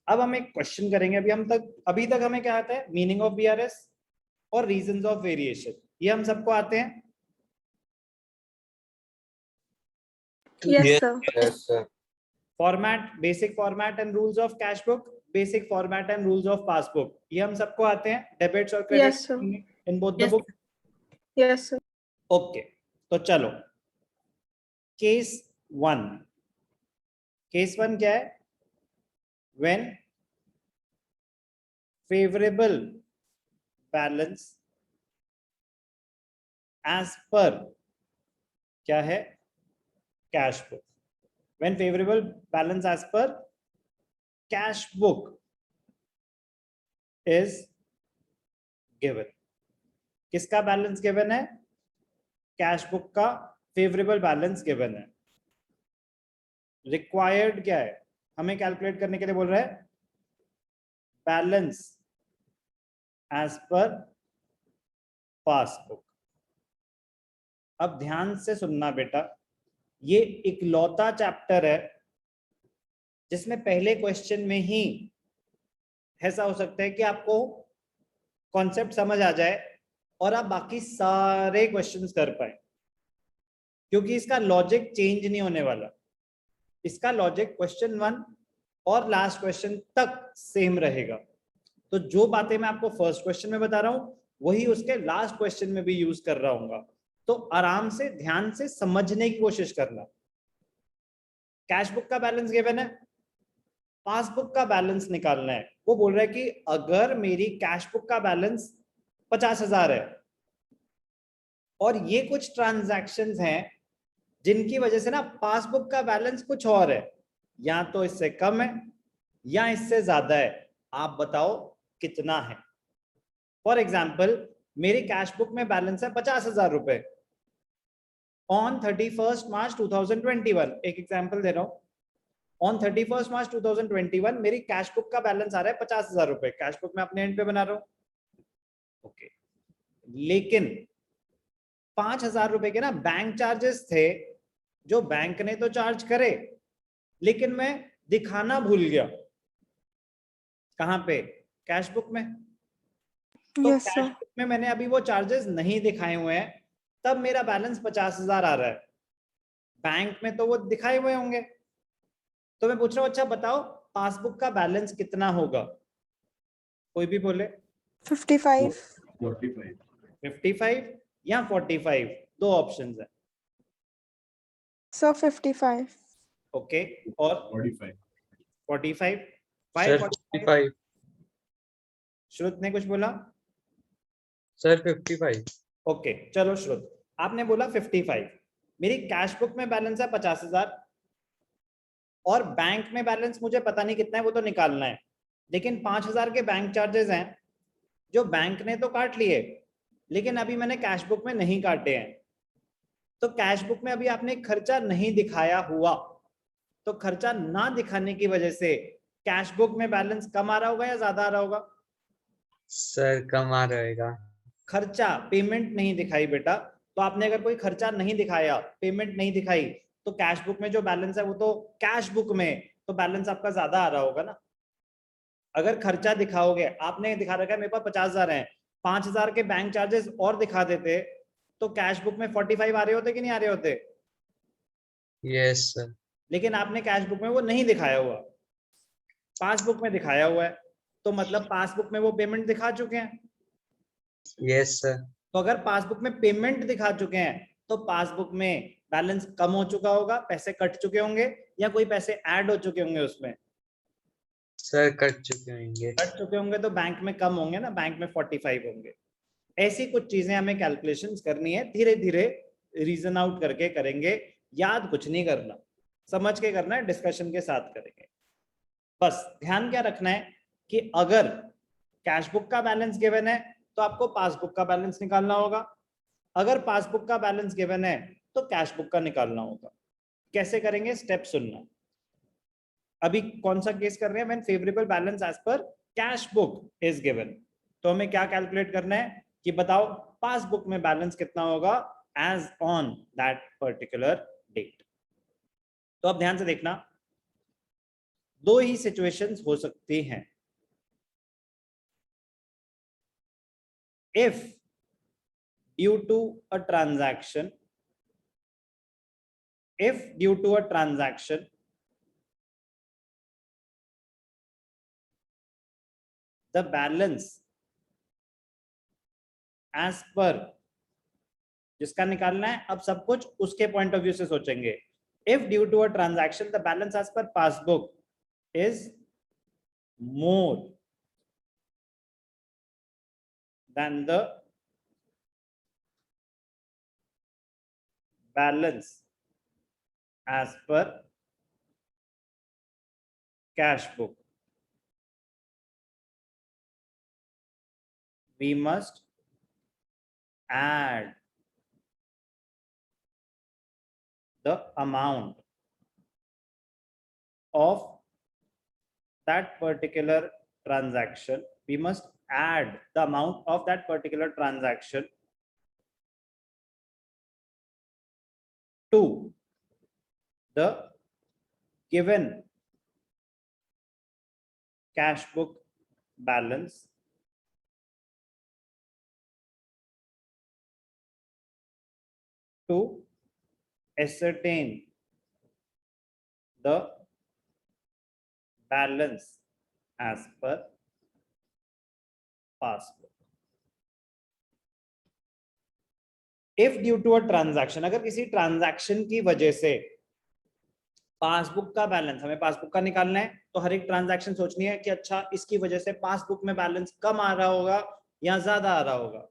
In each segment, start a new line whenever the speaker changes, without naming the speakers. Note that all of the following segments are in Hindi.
अब हम एक क्वेश्चन करेंगे। अभी तक हमें क्या आता है, मीनिंग ऑफ बीआरएस और रीजंस ऑफ वेरिएशन, ये हम सबको आते हैं।
Yes, sir.
Yes, sir.
Format, basic format and rules of cash book, basic format and rules of passbook, ये हम सबको आते हैं। डेबिट्स और
Yes, sir.
Credit in both the
Yes.
Book.
Yes, sir.
Okay, तो चलो केस 1। केस 1 क्या है? When favourable balance as per क्या है, cash book. When favourable balance as per cash book is given. किसका बैलेंस गिवन है? कैश बुक का फेवरेबल बैलेंस गिवन है। रिक्वायर्ड क्या है, हमें कैलकुलेट करने के लिए बोल रहा है बैलेंस एज पर पासबुक। अब ध्यान से सुनना बेटा, ये इकलौता चैप्टर है जिसमें पहले क्वेश्चन में ही ऐसा हो सकता है कि आपको कॉन्सेप्ट समझ आ जाए और आप बाकी सारे क्वेश्चंस कर पाए, क्योंकि इसका लॉजिक चेंज नहीं होने वाला। इसका लॉजिक क्वेश्चन 1 और लास्ट क्वेश्चन तक सेम रहेगा। तो जो बातें मैं आपको फर्स्ट क्वेश्चन में बता रहा हूं वही उसके लास्ट क्वेश्चन में भी यूज कर रहा हूँ। तो आराम से ध्यान से समझने की कोशिश करना। कैश बुक का बैलेंस गिवन है, पासबुक का बैलेंस निकालना है। वो बोल रहा है कि अगर मेरी कैश बुक का बैलेंस 50,000 है और ये कुछ ट्रांजैक्शंस हैं जिनकी वजह से ना पासबुक का बैलेंस कुछ और है, या तो इससे कम है या इससे ज्यादा है, आप बताओ कितना है। फॉर एग्जाम्पल मेरी कैश बुक में बैलेंस है 50,000 रुपए ऑन 31 मार्च 2021। एक एग्जाम्पल दे रहा हूं, ऑन 31 मार्च 2021 मेरी कैश बुक का बैलेंस आ रहा है 50,000 रुपए। कैश बुक में अपने एंड पे बना रहा हूं, ओके। लेकिन 5,000 रुपए के ना बैंक चार्जेस थे जो बैंक ने तो चार्ज करे, लेकिन मैं दिखाना भूल गया। कहां पे? कैश बुक में। तो
Yes,
कैश
sir.
बुक में मैंने अभी वो चार्जेस नहीं दिखाए हुए हैं, तब मेरा बैलेंस 50,000 आ रहा है। बैंक में तो वो दिखाए हुए होंगे। तो मैं पूछ रहा हूं, अच्छा बताओ पासबुक का बैलेंस कितना होगा? कोई भी बोले।
55.
55 या 45, दो ऑप्शंस है।
Sir, 55.
ओके, और 45
Sir, 55.
श्रुत ने कुछ बोला?
Sir, 55.
ओके, चलो श्रुत, आपने बोला 55। मेरी कैश बुक में बैलेंस है 50,000 और बैंक में बैलेंस मुझे पता नहीं कितना है, वो तो निकालना है। लेकिन 5,000 के बैंक चार्जेस हैं जो बैंक ने तो काट लिए, लेकिन अभी मैंने कैश बुक में नहीं काटे हैं। तो कैश बुक में अभी आपने खर्चा नहीं दिखाया हुआ, तो खर्चा ना दिखाने की वजह से कैश बुक में बैलेंस कम आ रहा होगा या ज्यादा आ रहा होगा?
सर कम आ रहेगा।
खर्चा, पेमेंट नहीं दिखाई बेटा। तो आपने अगर कोई खर्चा नहीं दिखाया, पेमेंट नहीं दिखाई, तो कैश बुक में जो बैलेंस है वो तो कैश बुक में तो बैलेंस आपका ज्यादा आ रहा होगा ना। अगर खर्चा दिखाओगे, आपने दिखा रखा है मेरे पास 50,000 है, 5,000 के बैंक चार्जेस और दिखा देते तो कैश बुक में 45 आ रहे होते कि नहीं आ रहे होते?
Yes sir.
लेकिन आपने कैश बुक में वो नहीं दिखाया हुआ, पासबुक में दिखाया हुआ है, तो मतलब पासबुक में वो पेमेंट दिखा चुके हैं।
Yes sir.
तो अगर पासबुक में पेमेंट दिखा चुके हैं तो पासबुक में बैलेंस कम हो चुका होगा, पैसे कट चुके होंगे या कोई पैसे ऐड हो चुके होंगे उसमें?
सर कट चुके होंगे।
कट चुके होंगे तो बैंक में कम होंगे ना, बैंक में 45 होंगे। ऐसी कुछ चीजें हमें कैलकुलेशंस करनी है, धीरे धीरे रीजन आउट करके करेंगे, याद कुछ नहीं करना, समझ के करना है, डिस्कशन के साथ करेंगे। बस ध्यान क्या रखना है कि अगर कैश बुक का बैलेंस गिवन है तो आपको पासबुक का बैलेंस निकालना होगा, अगर पासबुक का बैलेंस गिवन है तो कैश बुक का निकालना होगा। कैसे करेंगे, स्टेप सुनना। अभी कौन सा केस कर रहे हैं? When favourable balance as per cash book is given. तो हमें क्या कैलकुलेट करना है कि बताओ पासबुक में बैलेंस कितना होगा as on that particular date. तो अब ध्यान से देखना, दो ही सिचुएशंस हो सकती हैं। If due to a transaction, if due to a transaction the balance as per, जिसका निकालना है अब सब कुछ उसके पॉइंट ऑफ व्यू से सोचेंगे। If due to a transaction the balance as per passbook is more than the balance as per cash book, we must add the amount of that particular transaction. We must add the amount of that particular transaction to the given cash book balance to ascertain the balance as per passbook. If due to a transaction, अगर किसी ट्रांजैक्शन की वजह से पासबुक का बैलेंस, हमें पासबुक का निकालना है तो हर एक ट्रांजैक्शन सोचनी है कि अच्छा इसकी वजह से पासबुक में बैलेंस कम आ रहा होगा या ज्यादा आ रहा होगा।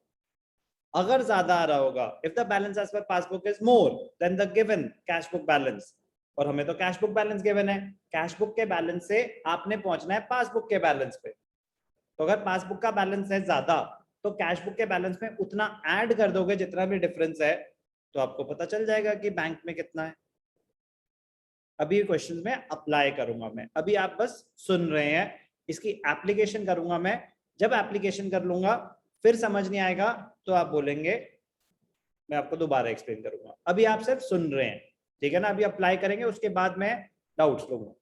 अगर ज्यादा आ रहा होगा, if the balance as per passbook is more than the given cash book balance, और हमें तो कैश बुक बैलेंस गिवन है, कैश बुक के बैलेंस से आपने पहुंचना है पासबुक के बैलेंस पे। तो अगर पासबुक का बैलेंस है ज्यादा तो कैश बुक के बैलेंस में उतना ऐड कर दोगे जितना भी डिफरेंस है, तो आपको पता चल जाएगा कि बैंक में कितना है। अभी क्वेश्चंस में अप्लाई करूंगा मैं, अभी आप बस सुन रहे हैं, इसकी एप्लीकेशन करूंगा मैं। जब एप्लीकेशन कर लूंगा फिर समझ नहीं आएगा तो आप बोलेंगे, मैं आपको दोबारा एक्सप्लेन करूंगा। अभी आप सिर्फ सुन रहे हैं, ठीक है ना? अभी अप्लाई करेंगे उसके बाद मैं डाउट्स लूंगा।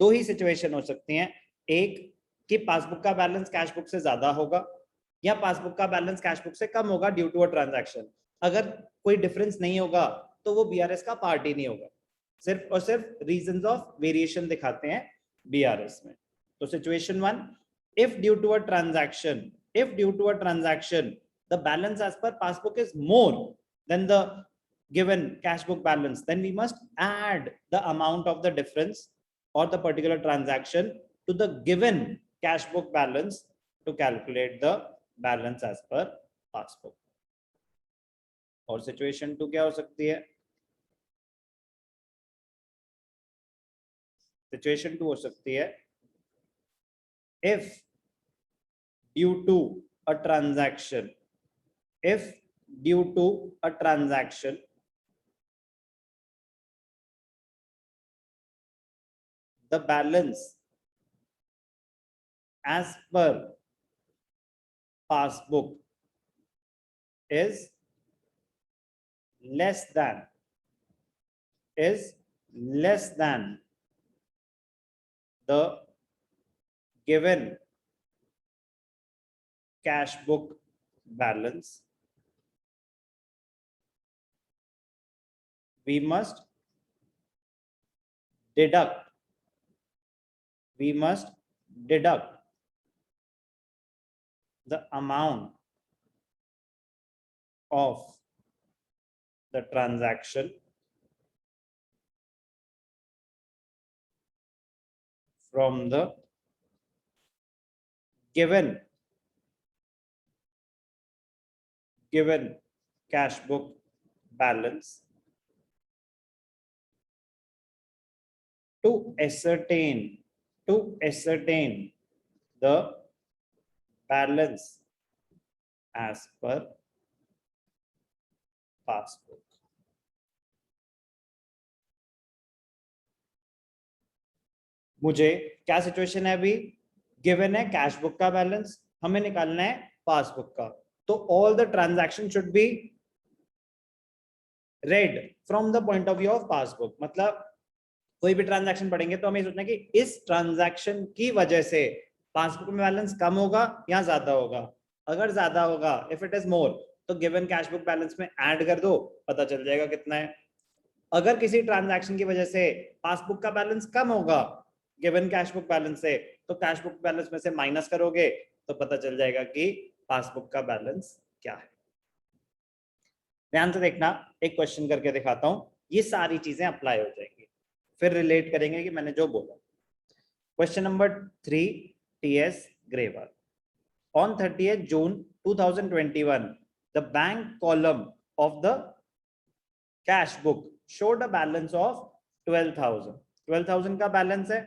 दो ही सिचुएशन हो सकती हैं, एक कि पासबुक का बैलेंस कैश बुक से ज्यादा होगा या पासबुक का बैलेंस कैश बुक से कम होगा ड्यू टू अ ट्रांजैक्शन। अगर कोई डिफरेंस नहीं होगा तो वो बीआरएस का पार्ट ही नहीं होगा, सिर्फ और सिर्फ रीजंस ऑफ वेरिएशन दिखाते हैं बीआरएस में। तो situation 1, if due to a transaction, if due to a transaction the balance as per passbook is more than the given cash book balance, then we must add the amount of the difference or the particular transaction to the given cash book balance to calculate the balance as per passbook. और सिचुएशन 2 क्या हो सकती है? सिचुएशन 2 हो सकती है, if due to a transaction, if due to a transaction the balance as per passbook is less than the given cash book balance, we must deduct the amount of the transaction from the given cash book balance to ascertain the balance as per passbook. मुझे क्या सिचुएशन है? अभी गिवन है कैश बुक का बैलेंस, हमें निकालना है पासबुक का, तो all the transaction should be red from the point of view of passbook. मतलब कोई भी ट्रांजैक्शन पढ़ेंगे तो हमें सोचना है कि इस ट्रांजैक्शन की वजह से पासबुक में बैलेंस कम होगा या ज्यादा होगा। अगर ज्यादा होगा, इफ इट इज मोर, तो गिवन कैश बुक बैलेंस में ऐड कर दो, पता चल जाएगा कितना है। अगर किसी ट्रांजैक्शन की वजह से पासबुक का बैलेंस कम होगा गिवन कैश बुक बैलेंस से, तो कैश बुक बैलेंस में से माइनस करोगे तो पता चल जाएगा कि पासबुक का बैलेंस क्या है। ध्यान से देखना, एक क्वेश्चन करके दिखाता हूं, ये सारी चीजें अप्लाई हो जाएंगी, फिर रिलेट करेंगे कि मैंने जो बोला। Question number 3, TS Grewal. On 30th June 2021, the bank column of the cash book showed a balance of 12,000. 12,000 का बैलेंस है।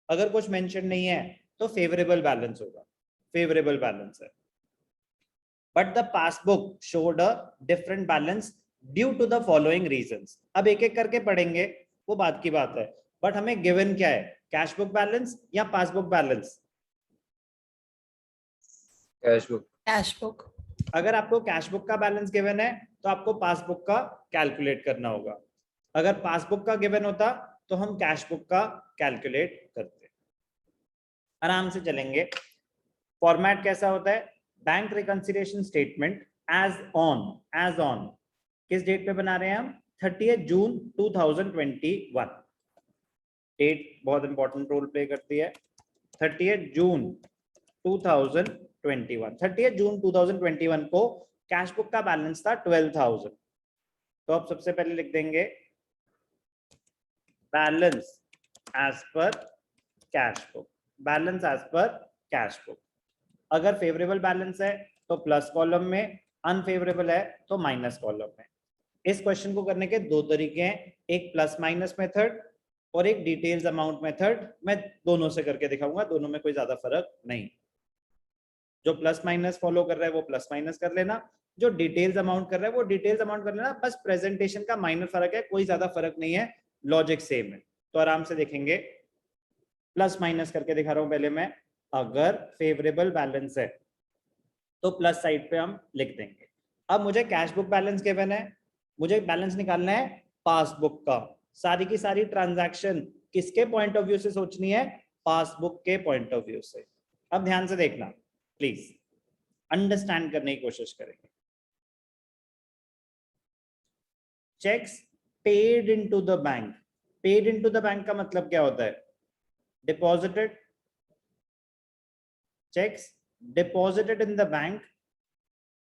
अगर कुछ मेंशन नहीं है तो फेवरेबल बैलेंस होगा, फेवरेबल बैलेंस है। But the passbook showed a different balance due to the following reasons. अब एक एक करके पढ़ेंगे, वो बात की बात है, बट हमें गिवन क्या है, कैश बुक बैलेंस या passbook balance?
Cash book.
Cash book.
अगर आपको कैश बुक का बैलेंस गिवन है तो आपको पासबुक का कैलकुलेट करना होगा। अगर पासबुक का गिवन होता तो हम कैश बुक का कैलकुलेट करते। आराम से चलेंगे। फॉर्मेट कैसा होता है, bank reconciliation statement as on किस डेट पे बना रहे हैं हम, 30 जून 2021। डेट बहुत इंपॉर्टेंट रोल प्ले करती है। 30 जून 2021, 30 जून 2021 को कैश बुक का बैलेंस था 12,000। तो अब सबसे पहले लिख देंगे balance as per cash book, balance as per cash book. अगर फेवरेबल बैलेंस है तो प्लस कॉलम में, अनफेवरेबल है तो माइनस कॉलम में। इस क्वेश्चन को करने के दो तरीके हैं, एक प्लस माइनस मेथड और एक डिटेल्स अमाउंट मेथड। मैं दोनों से करके दिखाऊंगा, दोनों में कोई ज्यादा फर्क नहीं। जो प्लस माइनस फॉलो कर रहा है वो प्लस माइनस कर लेना, जो डिटेल्स अमाउंट कर रहा है वो डिटेल्स अमाउंट कर लेना। बस प्रेजेंटेशन का माइनर फर्क है, कोई ज्यादा फर्क नहीं है, लॉजिक सेम है। तो आराम से देखेंगे, प्लस माइनस करके दिखा रहा हूं पहले मैं। अगर फेवरेबल बैलेंस है तो प्लस साइड पे हम लिख देंगे। अब मुझे कैश बुक बैलेंस गिवन है, मुझे बैलेंस निकालना है पासबुक का। सारी की सारी ट्रांजैक्शन किसके पॉइंट ऑफ व्यू से सोचनी है, पासबुक के पॉइंट ऑफ व्यू से। अब ध्यान से देखना, प्लीज अंडरस्टैंड करने की कोशिश करेंगे। Cheques paid into the bank, paid into the bank का मतलब क्या होता है, deposited. Cheques deposited in the bank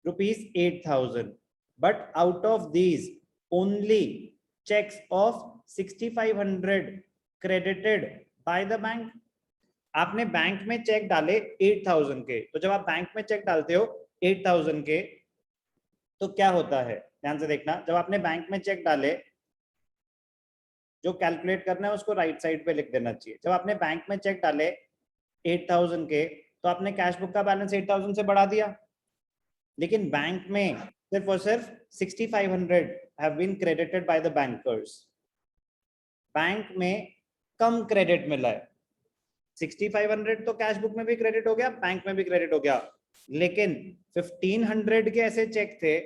rupees 8,000, but out of these only checks of 6,500 credited by the bank। आपने बैंक में चेक डाले 8,000 के, तो जब आप बैंक में चेक डालते हो 8,000 के तो क्या होता है, ध्यान से देखना। जब आपने बैंक में चेक डाले, जो कैलकुलेट करना है उसको राइट साइड पे लिख देना चाहिए। जब आपने बैंक में चेक डाले 8,000 के तो आपने कैश बुक का बैलेंस 8,000 से बढ़ा दिया, लेकिन बैंक में सिर्फ और सिर्फ 6,500 have been credited by the bankers। Bank में कम क्रेडिट मिला है, 6,500 तो कैश बुक में भी क्रेडिट हो गया, बैंक में भी क्रेडिट हो गया, लेकिन 1,500 के ऐसे चेक थे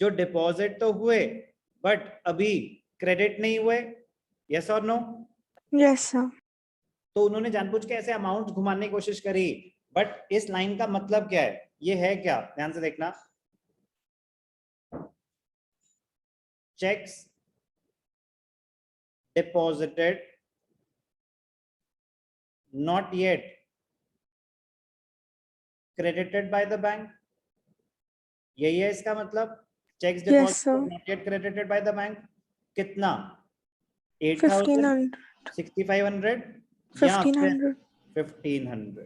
जो डिपॉजिट तो हुए बट अभी क्रेडिट नहीं हुए। यस और नो?
Yes sir.
तो उन्होंने जानबूझ के ऐसे अमाउंट घुमाने की कोशिश करी, बट इस लाइन का मतलब क्या है, ये है क्या, ध्यान से देखना। Checks deposited not yet credited by the bank, यही है इसका मतलब। Checks deposited not yet credited by the bank, कितना, 8,000, 6,500 या 1,500।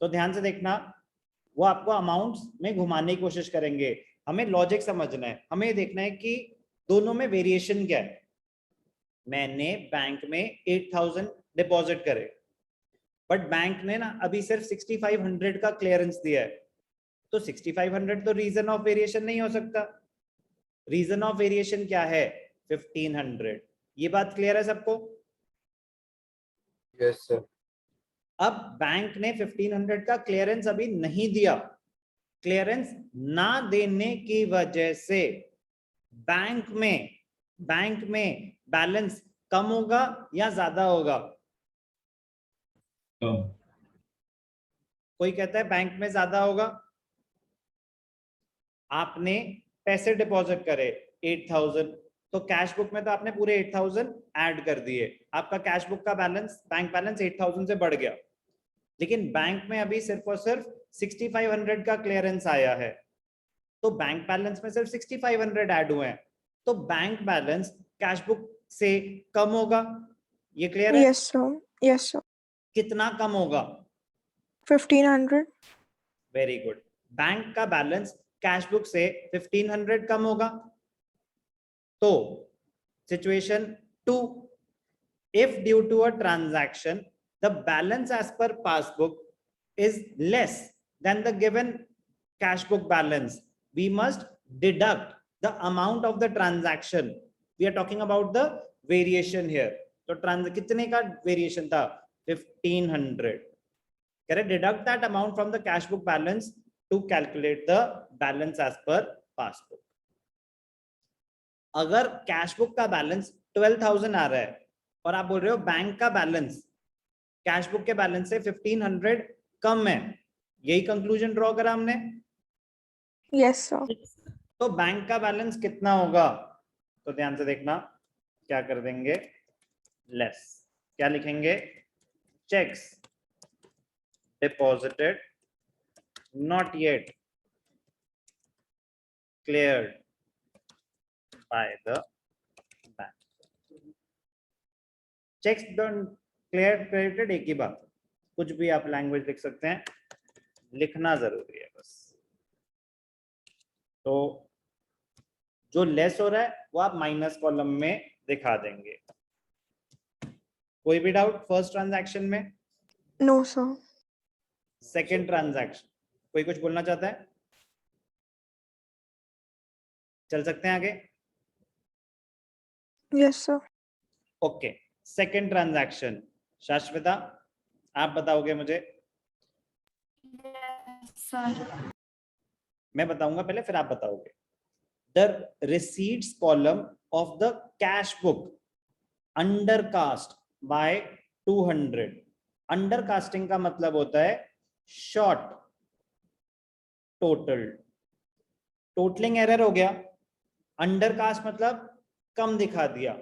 तो ध्यान से देखना, वो आपको अमाउंट्स में घुमाने की कोशिश करेंगे। हमें लॉजिक समझना है, हमें देखना है कि दोनों में वेरिएशन क्या है। मैंने बैंक में 8,000 डिपॉजिट करे, बट बैंक ने ना अभी सिर्फ 6,500 का क्लियरेंस दिया है, तो 6,500 तो रीजन ऑफ वेरिएशन नहीं हो सकता। रीजन ऑफ वेरिएशन क्या है, 1,500। ये बात क्लियर है सबको?
Yes sir.
अब बैंक ने 1,500 का क्लियरेंस अभी नहीं दिया, क्लियरेंस ना देने की वजह से बैंक में बैंक में बैलेंस कम होगा या ज्यादा होगा? कोई कहता है बैंक में ज्यादा होगा। आपने पैसे डिपॉजिट करे 8,000, तो कैश बुक में तो आपने पूरे 8,000 ऐड कर दिए, आपका कैश बुक का बैलेंस, बैंक बैलेंस 8,000 से बढ़ गया। लेकिन बैंक में अभी सिर्फ और सिर्फ 6,500 का क्लियरेंस आया है, तो बैंक बैलेंस में सिर्फ 6,500 ऐड हुए हैं, तो बैंक बैलेंस कैश बुक से कम होगा। ये क्लियर है?
Yes, sir. Yes, sir.
कितना कम होगा?
1,500.
Very good. बैंक का बैलेंस कैश बुक से 1,500 कम होगा। तो situation 2, if due to a transaction the balance as per passbook is less than the given cash book balance, we must deduct the amount of the transaction. We are talking about the variation here. तो कितने का वेरिएशन था? 1,500. Correct? Deduct that amount from the cash book balance to calculate the balance as per passbook. अगर कैश बुक का बैलेंस 12,000 आ रहा है और आप बोल रहे हो बैंक का बैलेंस कैश बुक के बैलेंस से 1,500 कम है, यही कंक्लूजन ड्रॉ करा हमने।
Yes, sir.
तो बैंक का बैलेंस कितना होगा? तो ध्यान से देखना, क्या कर देंगे? लेस। क्या लिखेंगे? Checks deposited not yet cleared by the bank. Checks don't credited एक ही बात, कुछ भी आप लैंग्वेज लिख सकते हैं, लिखना जरूरी है बस। तो जो लेस हो रहा है वो आप माइनस कॉलम में दिखा देंगे। कोई भी डाउट फर्स्ट ट्रांजैक्शन में?
No, sir.
सेकेंड ट्रांजैक्शन कोई कुछ बोलना चाहता है? चल सकते हैं आगे?
Yes, sir.
Okay, second transaction Shashwata आप बताओगे मुझे?
Yes, sir.
मैं बताऊंगा पहले फिर आप बताओगे। The receipts column of the cash book undercast bye 200। Undercasting का मतलब होता है शॉर्ट टोटल। टोटलिंग एरर हो गया। अंडरकास्ट मतलब कम दिखा दिया,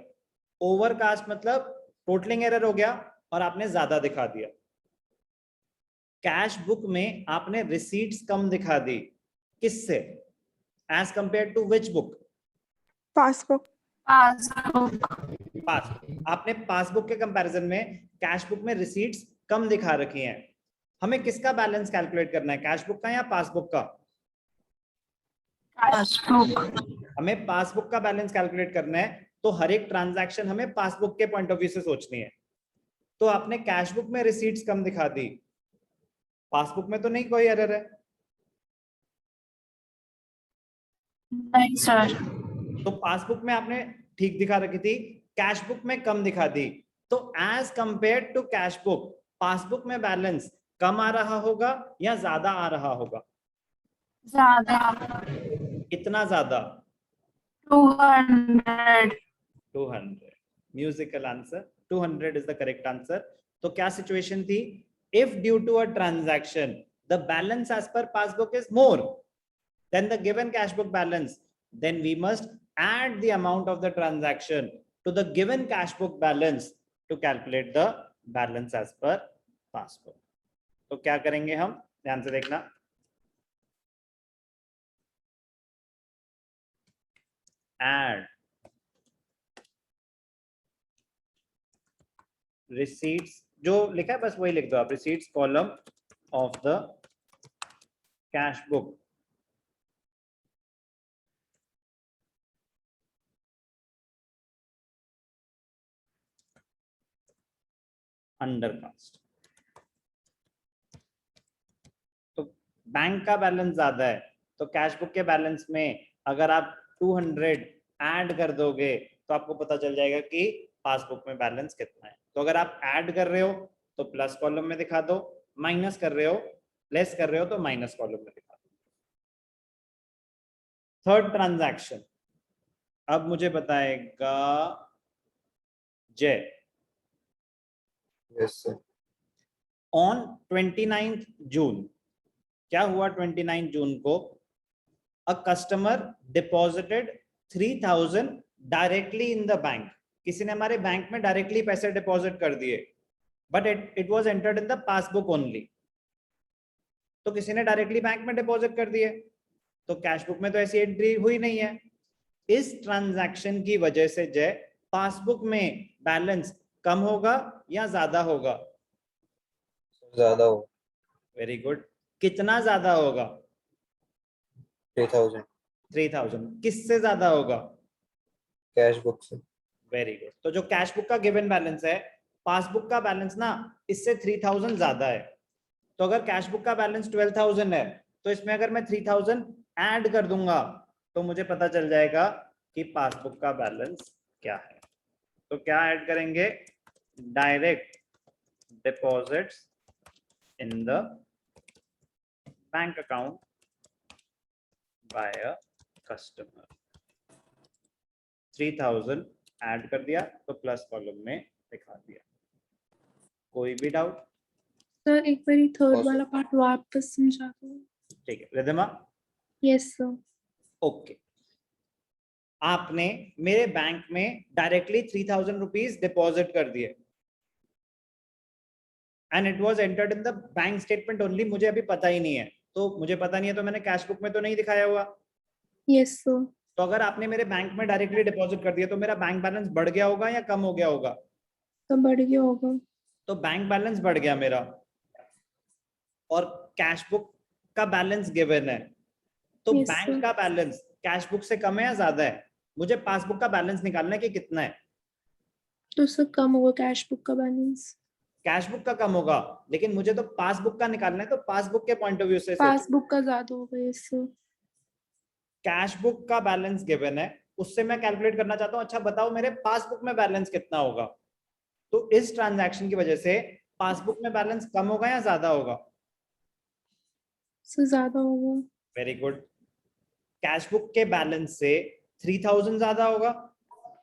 ओवरकास्ट मतलब टोटलिंग एरर हो गया और आपने ज्यादा दिखा दिया। कैश बुक में आपने रिसीट्स कम दिखा दी, किससे? As compare to which book?
Passbook.
आपने पासबुक के कंपैरिजन में कैश बुक में रिसीट्स कम दिखा रखी हैं। हमें किसका बैलेंस कैलकुलेट करना है, कैश बुक का या पासबुक का? हमें पासबुक का बैलेंस कैलकुलेट करना है, तो हर एक ट्रांजैक्शन हमें पासबुक के पॉइंट ऑफ व्यू से सोचनी है। तो आपने कैश बुक में रिसीट्स कम दिखा दी, पासबुक में तो नहीं कोई एरर है।
नहीं सर।
तो पासबुक में आपने ठीक दिखा रखी थी, कैश बुक में कम दिखा दी। तो as compare to cash book passbook में बैलेंस कम आ रहा होगा या ज्यादा आ रहा होगा?
ज्यादा।
कितना ज्यादा?
200।
200। Musical answer, 200 is the correct answer. तो क्या सिचुएशन थी? If due to a transaction the balance as per passbook is more than the given cash book balance, then we must add the amount of the transaction to the given cash book balance to calculate the balance as per passbook. तो क्या करेंगे हम? ध्यान से देखना। add receipts, जो लिखा है बस वही लिख दो आप, receipts column of the cash book undercast. तो बैंक का बैलेंस ज्यादा है, तो कैश बुक के बैलेंस में अगर आप 200 ऐड कर दोगे तो आपको पता चल जाएगा कि पासबुक में बैलेंस कितना है। तो अगर आप ऐड कर रहे हो तो प्लस कॉलम में दिखा दो, माइनस कर रहे हो, लेस कर रहे हो तो माइनस कॉलम में दिखा दो। थर्ड ट्रांजैक्शन, अब मुझे बताएगा जय।
Yes, sir.
ऑन 29th जून क्या हुआ? 29 जून को a customer deposited 3000 directly in the bank. किसी ने हमारे बैंक में डायरेक्टली पैसे डिपॉजिट कर दिए, but it was entered in the passbook only. तो किसी ने डायरेक्टली बैंक में डिपॉजिट कर दिए, तो कैश बुक में तो ऐसी एंट्री हुई नहीं है। इस ट्रांजैक्शन की वजह से जय पासबुक में बैलेंस कम होगा या ज्यादा होगा?
ज्यादा हो।
Very good. कितना ज्यादा होगा?
3000
3000। किससे ज्यादा होगा?
कैश बुक से।
Very good. तो जो कैश बुक का गिवन बैलेंस है, पासबुक का बैलेंस ना इससे 3000 ज्यादा है। तो अगर कैश बुक का बैलेंस 12000 है, तो इसमें अगर मैं 3000 ऐड कर दूंगा तो मुझे पता चल जाएगा कि पासबुक का बैलेंस क्या है। तो क्या ऐड करेंगे? Direct deposits in the bank account by a customer. 3000 add कर दिया तो प्लस कॉलम में दिखा दिया। कोई भी डाउट?
सर एक बार थर्ड
Yes,
वाला पार्ट वापस समझा दो।
ठीक है रिधिमा।
Yes sir.
ओके, आपने मेरे बैंक में डायरेक्टली 3000 रुपीज डिपॉजिट कर दिए and it was entered in the bank statement only. मुझे अभी पता ही नहीं है, तो मुझे पता नहीं है तो मैंने कैश बुक में तो नहीं दिखाया हुआ।
Yes sir.
तो अगर आपने मेरे बैंक में डायरेक्टली डिपॉजिट कर दिया तो मेरा बैंक बैलेंस बढ़ गया होगा या कम हो गया होगा?
तो बढ़ गया होगा।
तो बैंक बैलेंस बढ़ गया मेरा, और कैश बुक का बैलेंस गिवन है, तो
Yes,
बैंक
sir.
का बैलेंस कैश बुक से कम है या ज्यादा है? मुझे पासबुक का बैलेंस निकालना है कि कितना है।
तो सर कम होगा कैश बुक का बैलेंस।
कैश बुक का कम होगा, लेकिन मुझे तो पासबुक का निकालना है, तो पासबुक के पॉइंट ऑफ व्यू से
पासबुक का ज्यादा होगा। Yes sir.
कैश बुक का बैलेंस गिवन है, उससे मैं कैलकुलेट करना चाहता हूं अच्छा बताओ मेरे पासबुक में बैलेंस कितना होगा। तो इस ट्रांजैक्शन की वजह से पासबुक में बैलेंस कम होगा या ज्यादा होगा?
सर ज्यादा होगा।
Very good. कैश बुक के बैलेंस से 3000 ज्यादा होगा।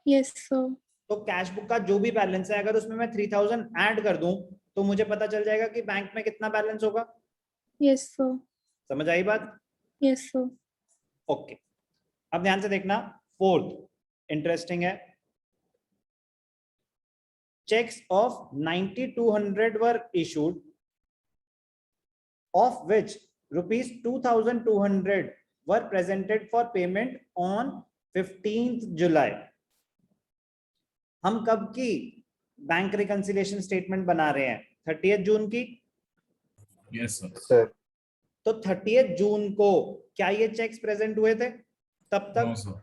Yes sir.
तो कैश बुक का जो भी बैलेंस है, अगर उसमें मैं 3000 ऐड कर दूं तो मुझे पता चल जाएगा कि बैंक में कितना बैलेंस होगा।
Yes sir.
समझ आई बात?
Yes sir.
ओके, अब ध्यान से देखना। फोर्थ इंटरेस्टिंग है। checks of 9200 were issued, of which rupees 2200 were presented for payment on 15th July। हम कब की बैंक रिकंसिलिएशन स्टेटमेंट बना रहे हैं? 30th जून की।
Yes
sir.
तो 30th जून को क्या ये चेक्स प्रेजेंट हुए थे तब तक?
No sir.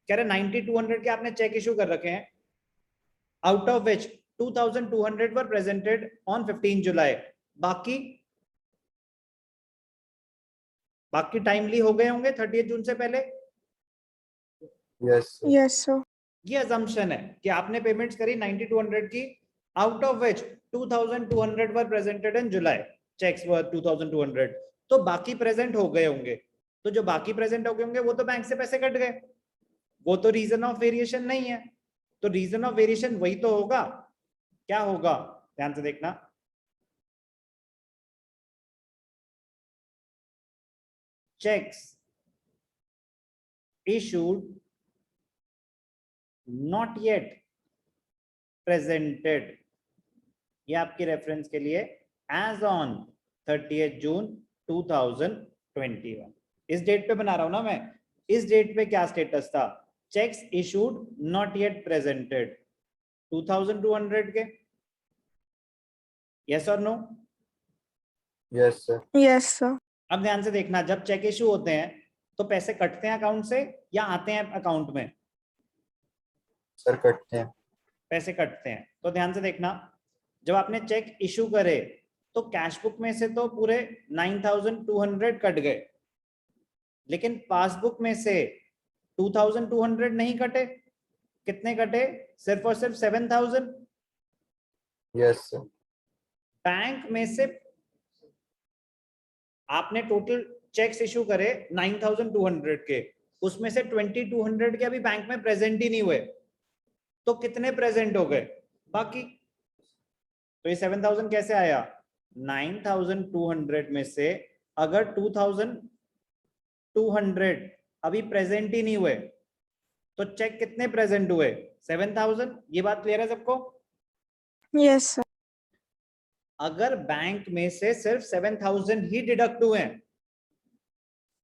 कह रहे 9200 के आपने चेक इशू कर रखे हैं, out of which 2200 were presented on 15 July। बाकी टाइमली हो गए होंगे 30 जून से पहले।
Yes
yes sir.
ये असम्पशन है कि आपने पेमेंट्स करी 9200 की, out of which 2200 were presented in July, checks were 2200। तो बाकी प्रेजेंट हो गए होंगे, तो जो बाकी प्रेजेंट हो गए होंगे वो तो बैंक से पैसे कट गए, वो तो रीजन ऑफ वेरिएशन नहीं है। तो रीजन ऑफ वेरिएशन वही तो होगा। क्या होगा? ध्यान से देखना। Cheques issued not yet presented, ये आपकी रेफरेंस के लिए, एज ऑन 30th June 2021। इस डेट पे बना रहा हूं ना मैं। इस डेट पे क्या स्टेटस था? Cheques issued not yet presented 2200 के। यस और नो?
Yes sir.
Yes sir.
अब ध्यान से देखना, जब चेक इशू होते हैं तो पैसे कटते हैं अकाउंट से या आते हैं अकाउंट में?
सर कटते हैं।
पैसे कटते हैं। तो ध्यान से देखना, जब आपने चेक इशू करे तो कैश बुक में से तो पूरे 9200 कट गए, लेकिन पासबुक में से 2200 नहीं कटे। कितने कटे? सिर्फ और सिर्फ 7000।
Yes sir.
बैंक में से आपने टोटल चेक्स इशू करे 9200 के, उसमें से 2200 के अभी बैंक में प्रेजेंट ही नहीं हुए, तो कितने प्रेजेंट हो गए बाकी? तो ये 7000 कैसे आया? 9200 में से अगर 2200 अभी प्रेजेंट ही नहीं हुए तो चेक कितने प्रेजेंट हुए? 7000। ये बात क्लियर है सबको?
Yes sir.
अगर बैंक में से सिर्फ 7000 ही डिडक्ट हुए हैं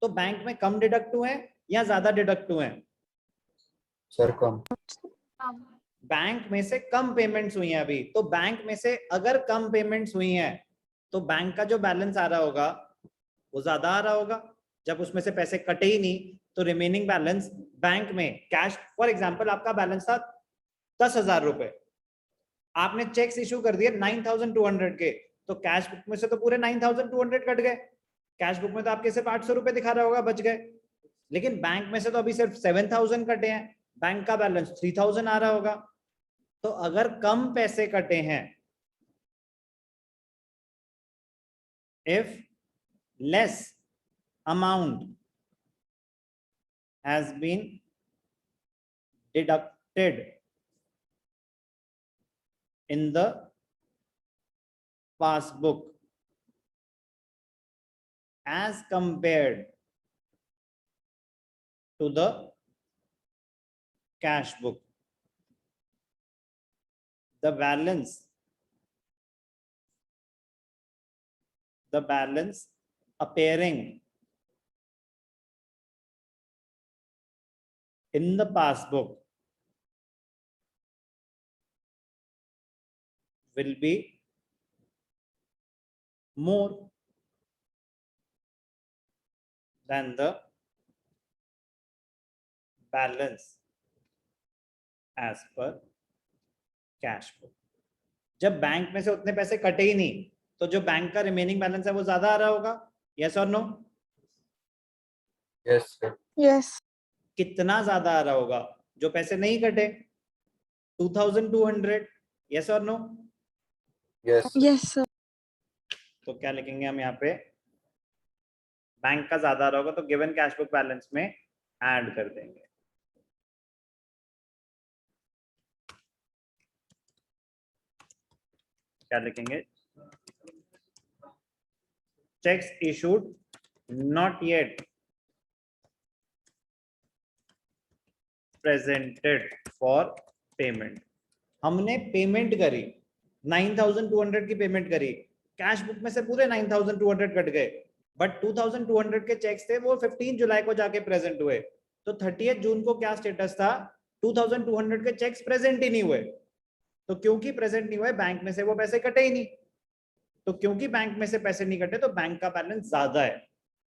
तो बैंक में कम डिडक्ट हुए हैं या ज्यादा डिडक्ट हुए हैं?
सर कम।
बैंक में से कम पेमेंट्स हुई हैं अभी, तो बैंक में से अगर कम पेमेंट्स हुई हैं तो बैंक का जो बैलेंस आ रहा होगा वो ज्यादा आ रहा होगा। जब उसमें से पैसे कटे ही नहीं तो रिमेनिंग बैलेंस बैंक में कैश, फॉर एग्जांपल आपका बैलेंस था 10,000 रुपए, आपने चेक्स इशू कर दिए 9200 के, तो कैश बुक में से तो पूरे 9200 कट गए। कैश बुक में तो आपके सिर्फ 800 रुपए दिखा रहा होगा बच गए, लेकिन बैंक में से तो अभी सिर्फ 7000 कटे हैं, बैंक का बैलेंस 3000 आ रहा होगा। तो अगर कम पैसे कटे हैं, if less amount has been deducted in the passbook as compared to the cash book, the balance appearing in the passbook will be more than the balance as per cash book। जब बैंक में से उतने पैसे कटे ही नहीं तो जो बैंक का रिमेनिंग बैलेंस है वो ज्यादा आ रहा होगा। यस और नो?
Yes sir.
यस।
कितना ज्यादा आ रहा होगा? जो पैसे नहीं कटे 2200। यस और नो?
Yes
yes sir.
तो क्या लिखेंगे हम यहाँ पे? बैंक का ज्यादा आ रहा होगा तो गिवन कैश बुक बैलेंस में ऐड कर देंगे। क्या लिखेंगे? checks issued not yet presented for payment। हमने पेमेंट करी 9200 की पेमेंट करी, कैश बुक में से पूरे 9200 कट गए, बट 2200 के चेक्स थे वो 15 जुलाई को जाके प्रेजेंट हुए, तो 30 जून को क्या स्टेटस था? 2200 के चेक्स प्रेजेंट ही नहीं हुए। तो क्योंकि प्रेजेंट नहीं हुए बैंक में से वो पैसे कटे ही नहीं, तो क्योंकि बैंक में से पैसे नहीं कटे तो बैंक का बैलेंस ज्यादा है।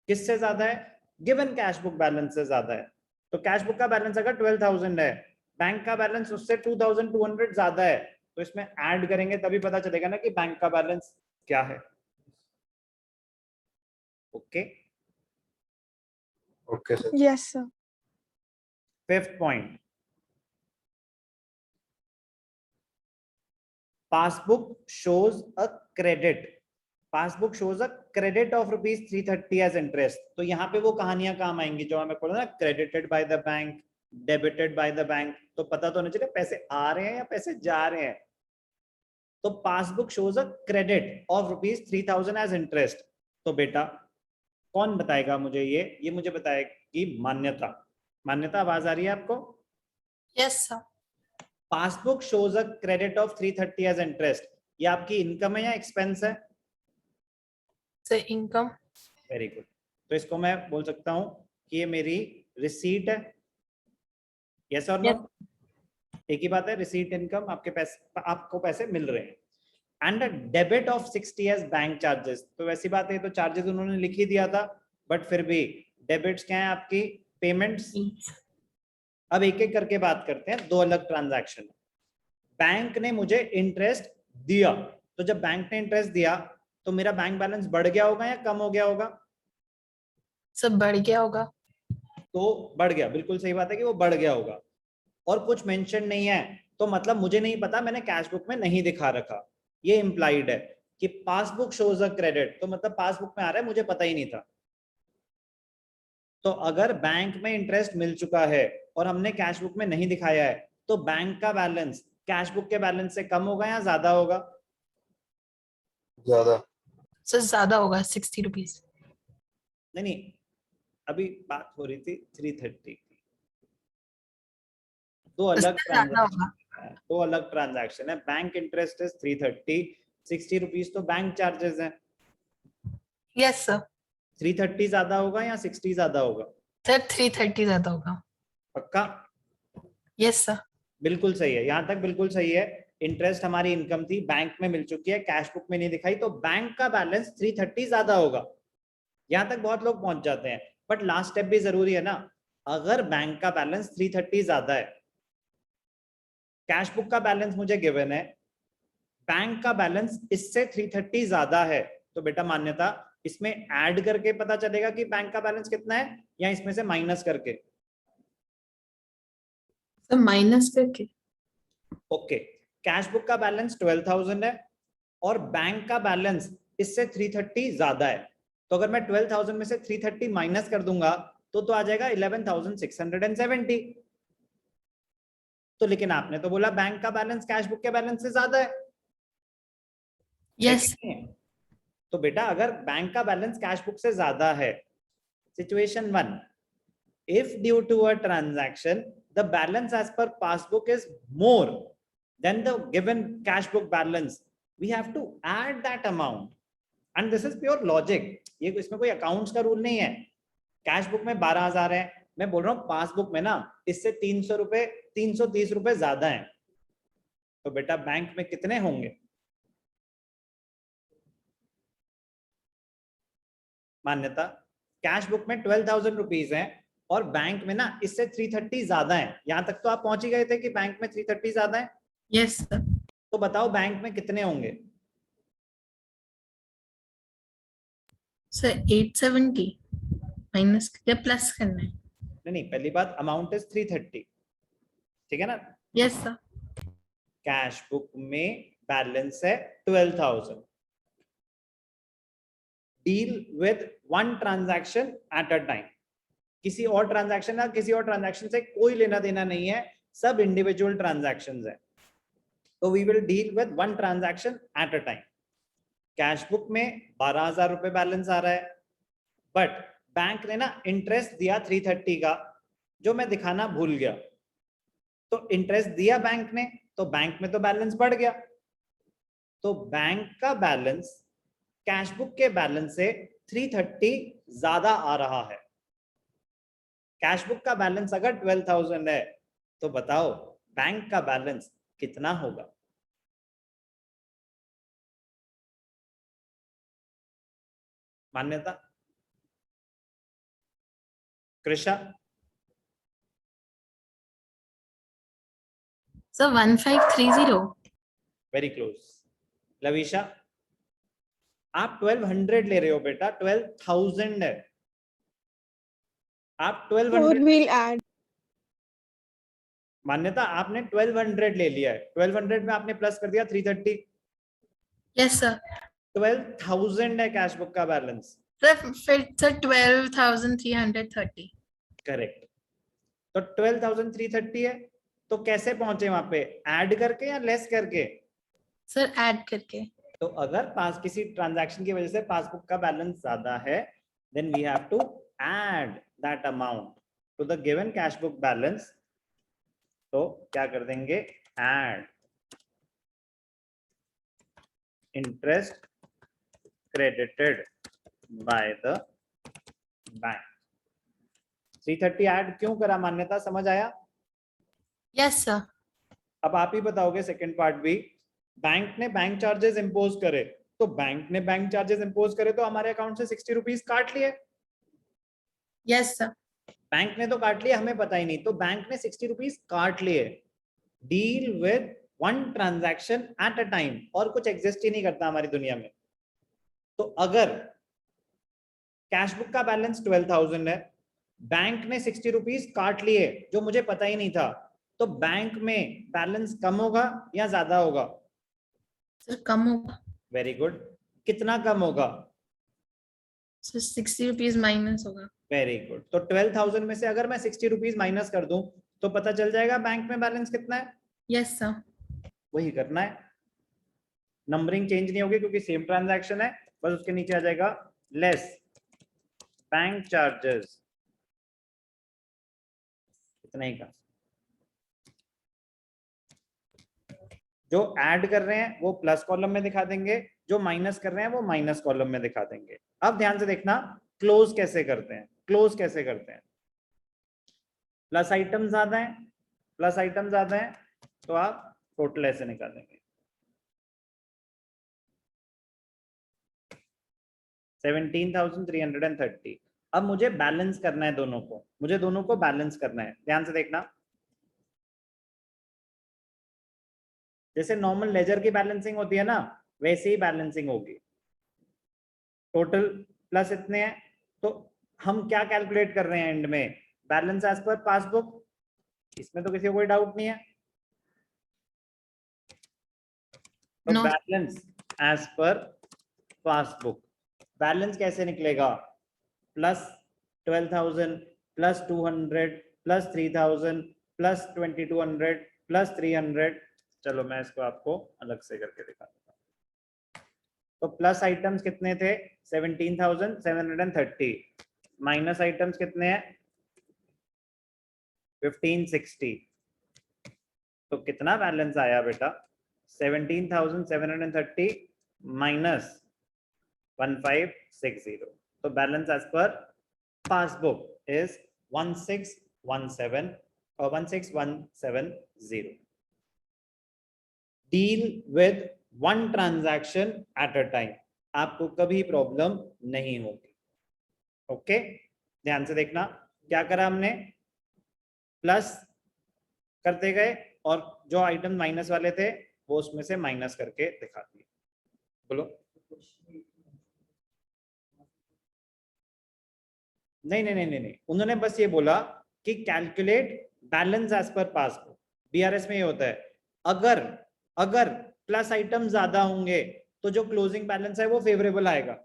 किससे ज्यादा है? गिवन कैश बुक बैलेंस से ज्यादा है। तो कैश बुक का बैलेंस अगर 12,000 है, बैंक का बैलेंस उससे 2,200 ज्यादा है, तो इसमें ऐड करेंगे तभी पता चलेगा ना कि बैंक का बैलेंस क्या है। Okay
okay sir.
Yes sir.
Fifth point, passbook shows a credit, passbook shows a credit of rupees 330 as interest। तो यहाँ पे वो कहानियां काम आएंगी जो हमें बोला ना, credited by the bank, debited by the bank, तो पता तो नहीं चले पैसे आ रहे हैं या पैसे जा रहे हैं। तो passbook shows a credit of rupees 3000 as interest। तो बेटा कौन बताएगा मुझे? ये मुझे बताएगी मान्यता। मान्यता आवाज आ रही है आपको?
Yes sir.
Passbook shows a credit of 330 as interest, ये आपकी इनकम है या एक्सपेंस है?
Sir income.
Very good. तो इसको मैं बोल सकता हूं कि ये मेरी रिसीट है। यस और नो? एक ही बात है, रिसीट इनकम, आपके पैसे, आपको पैसे मिल रहे हैं। And debit of 60 as bank charges, तो वैसी बात है तो चार्जेस उन्होंने लिख ही दिया था, बट फिर भी डेबिट्स क्या है आपकी? पेमेंट्स। अब एक एक करके बात करते हैं, दो अलग ट्रांजैक्शन। बैंक ने मुझे इंटरेस्ट दिया, तो जब बैंक ने इंटरेस्ट दिया तो मेरा बैंक बैलेंस बढ़ गया होगा या कम हो गया होगा?
सब बढ़ गया होगा।
तो बढ़ गया, बिल्कुल सही बात है कि वो बढ़ गया होगा। और कुछ मेंशन नहीं है तो मतलब मुझे नहीं पता, मैंने कैश बुक में नहीं दिखा रखा, ये इंप्लाइड है कि पासबुक शोज अ क्रेडिट, तो मतलब पासबुक में आ रहा है, मुझे पता ही नहीं था। तो अगर बैंक में इंटरेस्ट मिल चुका है और हमने कैश बुक में नहीं दिखाया है तो बैंक का बैलेंस कैश बुक के बैलेंस से कम होगा या ज्यादा होगा?
ज्यादा।
सर ज्यादा होगा 60 रुपीज।
नहीं, अभी बात हो रही थी 330 की। दो अलग
ज्यादा होगा।
दो अलग ट्रांजैक्शन है। बैंक इंटरेस्ट इज 330, 60 रुपीज तो बैंक चार्जेस है।
Yes sir.
330 ज्यादा होगा या 60 ज्यादा होगा?
सर 330 ज्यादा होगा।
पक्का?
Yes sir.
बिल्कुल सही है, यहाँ तक बिल्कुल सही है। इंटरेस्ट हमारी इनकम थी, बैंक में मिल चुकी है, कैश बुक में नहीं दिखाई, तो बैंक का बैलेंस 330 ज्यादा होगा। यहाँ तक बहुत लोग पहुंच जाते हैं, बट लास्ट स्टेप भी जरूरी है ना। अगर बैंक का बैलेंस 330 ज्यादा है, कैश बुक का बैलेंस मुझे गिवन है, बैंक का बैलेंस इससे 330 ज्यादा है, तो बेटा मान्यता इसमें ऐड करके पता चलेगा कि बैंक का बैलेंस कितना है या इसमें से माइनस करके?
सर माइनस करके।
ओके, कैश बुक का बैलेंस 12,000 है और बैंक का बैलेंस इससे 330 ज्यादा है, तो अगर मैं 12,000 में से 330 माइनस कर दूंगा तो आ जाएगा 11,670। तो लेकिन आपने तो बोला बैंक का बैलेंस कैश बुक के बैलेंस से ज्यादा है।
यस।
तो बेटा अगर बैंक का बैलेंस कैश बुक से ज्यादा है, situation 1, if due to a transaction the balance as per passbook is more than the given cash book balance, we have to add that amount, and this is pure logic। ये इसमें कोई अकाउंट्स का रूल नहीं है। कैश बुक में 12,000 है, मैं बोल रहा हूँ पासबुक में ना इससे 330 रुपए ज्यादा है, तो बेटा बैंक में कितने होंगे? मान्यता कैश बुक में 12,000 रुपीज है और बैंक में ना इससे 330 ज्यादा है। यहां तक तो आप पहुंच ही गए थे कि बैंक में 330 ज्यादा है।
Yes sir.
तो बताओ बैंक में कितने होंगे?
सर 870 माइनस या प्लस करना है?
नहीं, पहली बात अमाउंट इज 330, ठीक है ना?
Yes sir.
कैश बुक में बैलेंस है 12,000। Deal with one transaction at a time. किसी और ट्रांजैक्शन या किसी और ट्रांजैक्शन से कोई लेना देना नहीं है, सब इंडिविजुअल ट्रांजैक्शंस है। तो we will deal with one transaction at a time. Cash book में 12,000 रुपए बैलेंस आ रहा है, बट बैंक ने ना इंटरेस्ट दिया 330 का, जो मैं दिखाना भूल गया। तो इंटरेस्ट दिया बैंक ने, तो बैंक में तो बैलेंस बढ़ गया, तो बैंक का बैलेंस कैश बुक के बैलेंस से 330 ज्यादा आ रहा है। कैश बुक का बैलेंस अगर 12,000 है तो बताओ बैंक का बैलेंस कितना होगा? Manyata, Krisha?
Sir 1530।
Very close. Lavisha, आप 1200 ले रहे हो बेटा, 12,000 है। आप 1200
we'll add.
मान्यता आपने 1200 ले लिया है, 1200 में आपने प्लस कर दिया 330।
Yes sir.
12,000 है कैश बुक का बैलेंस।
सर फिर सर 12,330।
करेक्ट। तो 12,330 है, तो कैसे पहुंचे वहां पे? ऐड करके या लेस करके?
सर ऐड करके।
तो अगर पास किसी ट्रांजैक्शन की वजह से पासबुक का बैलेंस ज्यादा है, then we have to add that amount to the given cash book balance. तो क्या कर देंगे? Add interest credited by the bank. 330 add क्यों करा? मान्यता समझ आया?
Yes sir.
अब आप ही बताओगे सेकंड पार्ट भी। बैंक ने बैंक चार्जेस इंपोज करे, तो बैंक ने बैंक चार्जेस इंपोज करे तो हमारे अकाउंट से 60 रुपीज काट लिए।
Yes sir.
बैंक ने तो काट लिया, हमें पता ही नहीं, तो बैंक ने 60 रुपीज काट लिए। Deal with one transaction at a time, और कुछ एग्जिस्ट ही नहीं करता हमारी दुनिया में। तो अगर कैश बुक का बैलेंस 12,000 है, बैंक ने 60 रुपीज काट लिए जो मुझे पता ही नहीं था, तो बैंक में बैलेंस कम होगा या ज्यादा होगा?
सर कम होगा।
Very good. कितना कम होगा?
So 60 rupees minus होगा.
Very good. तो 12,000 में से अगर मैं 60 रुपीज माइनस कर दूं तो पता चल जाएगा बैंक में बैलेंस कितना है।
Yes, sir.
वही करना है, नंबरिंग चेंज नहीं होगी क्योंकि सेम ट्रांजैक्शन है, बस उसके नीचे आ जाएगा लेस बैंक चार्जेस, इतना ही का। जो ऐड कर रहे हैं वो प्लस कॉलम में दिखा देंगे, जो माइनस कर रहे हैं वो माइनस कॉलम में दिखा देंगे। अब ध्यान से देखना क्लोज कैसे करते हैं, क्लोज कैसे करते हैं। प्लस आइटम ज्यादा है, प्लस आइटम ज्यादा है तो आप टोटल ऐसे निकालेंगे 17,330। अब मुझे बैलेंस करना है दोनों को, मुझे दोनों को बैलेंस करना है। ध्यान से देखना, जैसे नॉर्मल लेजर की बैलेंसिंग होती है ना, वैसे ही बैलेंसिंग होगी। टोटल प्लस इतने हैं तो हम क्या कैलकुलेट कर रहे हैं एंड में, बैलेंस एज पर पासबुक। इसमें तो किसी को कोई डाउट नहीं है। तो
No.
Balance as per passbook, balance कैसे निकलेगा, plus 12,000 plus 200 plus 3,000 plus 2,200 plus 300। चलो मैं इसको आपको अलग से करके दिखाता हूँ। तो प्लस आइटम्स कितने थे 17,730, माइनस आइटम्स कितने हैं 1560। तो कितना बैलेंस आया बेटा 17,730 माइनस 1560। तो balance as per passbook is 1617 और 16170। Deal with one transaction at a time, आपको कभी प्रॉब्लम नहीं होगी। ओके, ध्यान से देखना क्या करा हमने, प्लस करते गए और जो आइटम माइनस वाले थे वो उसमें से माइनस करके दिखा दिए। बोलो। नहीं नहीं नहीं नहीं नहीं, उन्होंने बस ये बोला कि calculate balance as per passbook. BRS में ये होता है, अगर अगर प्लस आइटम ज्यादा होंगे तो जो क्लोजिंग बैलेंस है वो फेवरेबल आएगा,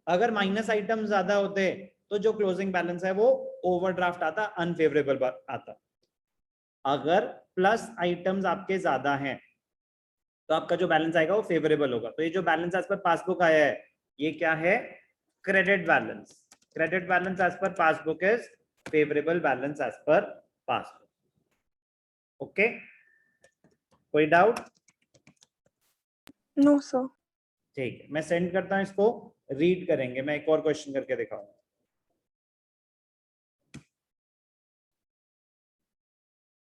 अगर माइनस आइटम ज्यादा होते तो जो क्लोजिंग बैलेंस है वो ओवरड्राफ्ट आता, अनफेवरेबल आता। अगर प्लस आइटम्स आपके ज्यादा हैं तो आपका जो बैलेंस आएगा वो फेवरेबल होगा। तो ये जो बैलेंस एज पर पासबुक आया है ये क्या है, credit balance. Credit balance as per passbook is favourable balance as per passbook. Okay, कोई डाउट?
No sir.
ठीक है, मैं सेंड करता हूं इसको, रीड करेंगे, मैं एक और क्वेश्चन करके दिखाऊंगा।